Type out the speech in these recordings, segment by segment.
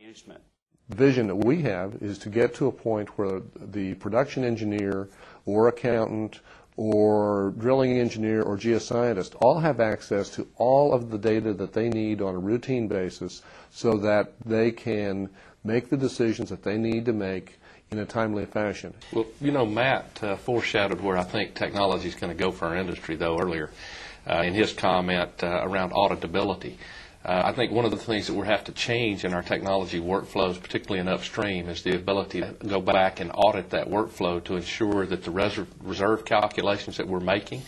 Management. The vision that we have is to get to a point where the production engineer or accountant or drilling engineer or geoscientist all have access to all of the data that they need on a routine basis so that they can make the decisions that they need to make in a timely fashion. Well, you know, Matt foreshadowed where I think technology is going to go for our industry, though, earlier in his comment around auditability. I think one of the things that we'll have to change in our technology workflows, particularly in upstream, is the ability to go back and audit that workflow to ensure that the reserve calculations that we're making,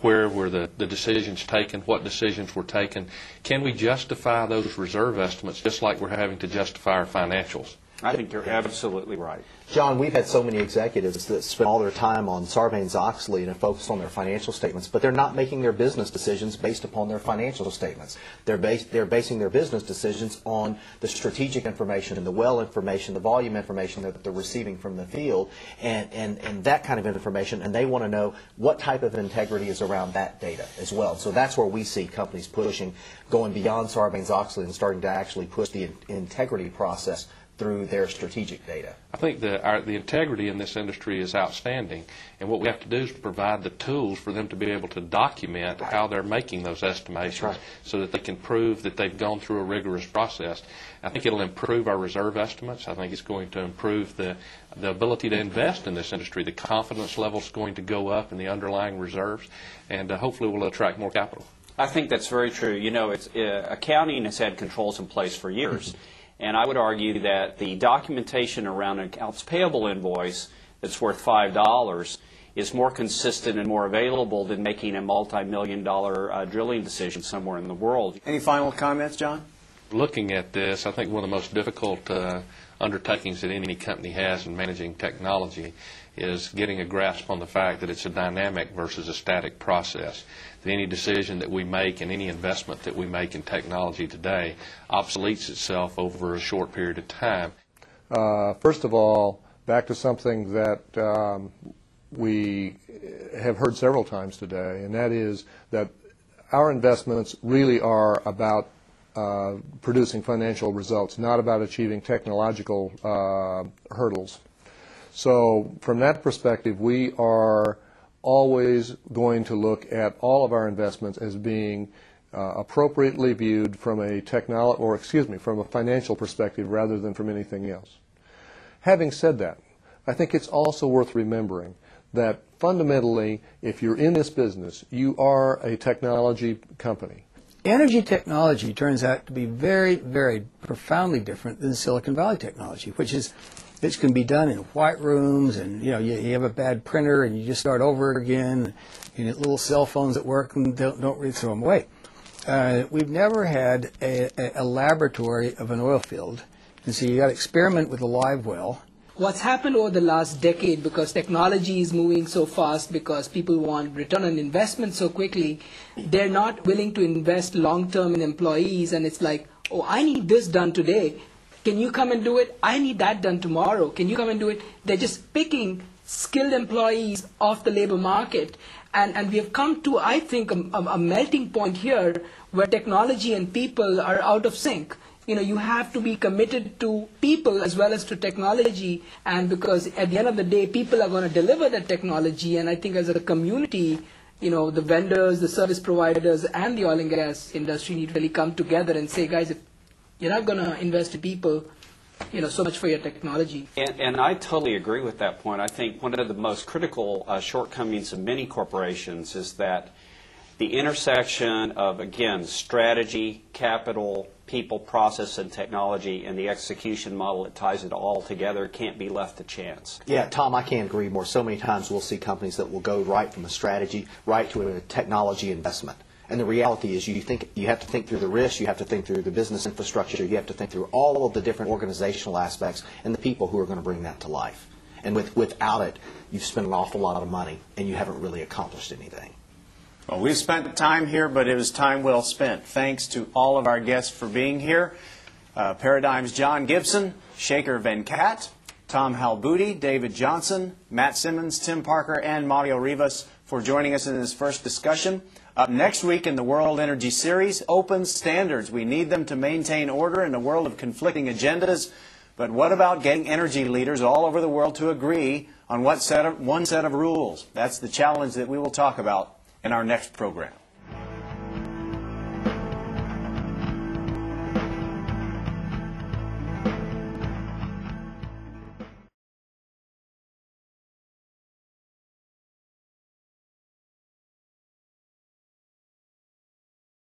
where were the decisions taken, what decisions were taken, can we justify those reserve estimates just like we're having to justify our financials? I think you're absolutely right. John, we've had so many executives that spend all their time on Sarbanes-Oxley and focus on their financial statements, but they're not making their business decisions based upon their financial statements. They're basing their business decisions on the strategic information and the well information, the volume information that they're receiving from the field, and that kind of information, and they want to know what type of integrity is around that data as well. So that's where we see companies pushing, going beyond Sarbanes-Oxley and starting to actually push the integrity process through their strategic data. I think the integrity in this industry is outstanding, and what we have to do is provide the tools for them to be able to document how they're making those estimations so that they can prove that they've gone through a rigorous process. I think it'll improve our reserve estimates. I think it's going to improve the ability to invest in this industry. The confidence level is going to go up in the underlying reserves, and hopefully will attract more capital. I think that's very true. You know, accounting has had controls in place for years. And I would argue that the documentation around an accounts payable invoice that's worth $5 is more consistent and more available than making a multi-million-dollar drilling decision somewhere in the world. Any final comments, John? Looking at this, I think one of the most difficult undertakings that any company has in managing technology is getting a grasp on the fact that it's a dynamic versus a static process. That any decision that we make and any investment that we make in technology today obsoletes itself over a short period of time. First of all, back to something that we have heard several times today, and that is that our investments really are about producing financial results, not about achieving technological hurdles. So from that perspective, we are always going to look at all of our investments as being appropriately viewed from a from a financial perspective rather than from anything else. Having said that, I think it's also worth remembering that fundamentally, if you're in this business, you are a technology company. Energy technology turns out to be very, very profoundly different than Silicon Valley technology, which can be done in white rooms, and you have a bad printer and you just start over again. You get little cell phones that work and don't really throw them away. We've never had a laboratory of an oil field, and so you got to experiment with a live well. What's happened over the last decade, because technology is moving so fast, because people want return on investment so quickly, they're not willing to invest long-term in employees, and it's like, oh, I need this done today. Can you come and do it? I need that done tomorrow. Can you come and do it? They're just picking skilled employees off the labor market. And we have come to, I think, a melting point here where technology and people are out of sync. You have to be committed to people as well as to technology, and because at the end of the day, people are going to deliver that technology, and I think as a community, the vendors, the service providers, and the oil and gas industry need to really come together and say, guys, if you're not going to invest in people, so much for your technology. And I totally agree with that point. I think one of the most critical shortcomings of many corporations is that the intersection of, again, strategy, capital, people, process, and technology, and the execution model that ties it all together can't be left to chance. Yeah, Tom, I can't agree more. So many times we'll see companies that will go right from a strategy right to a technology investment. And the reality is you have to think through the risks, you have to think through the business infrastructure, you have to think through all of the different organizational aspects and the people who are going to bring that to life. And without it, you've spent an awful lot of money and you haven't really accomplished anything. Well, we've spent the time here, but it was time well spent. Thanks to all of our guests for being here. Paradigm's John Gibson, Shaker Venkat, Tom Halbudi, David Johnson, Matt Simmons, Tim Parker, and Mario Rivas for joining us in this first discussion Up next week in the World Energy Series, open standards. We need them to maintain order in a world of conflicting agendas. But what about getting energy leaders all over the world to agree on one set of rules? That's the challenge that we will talk about in our next program.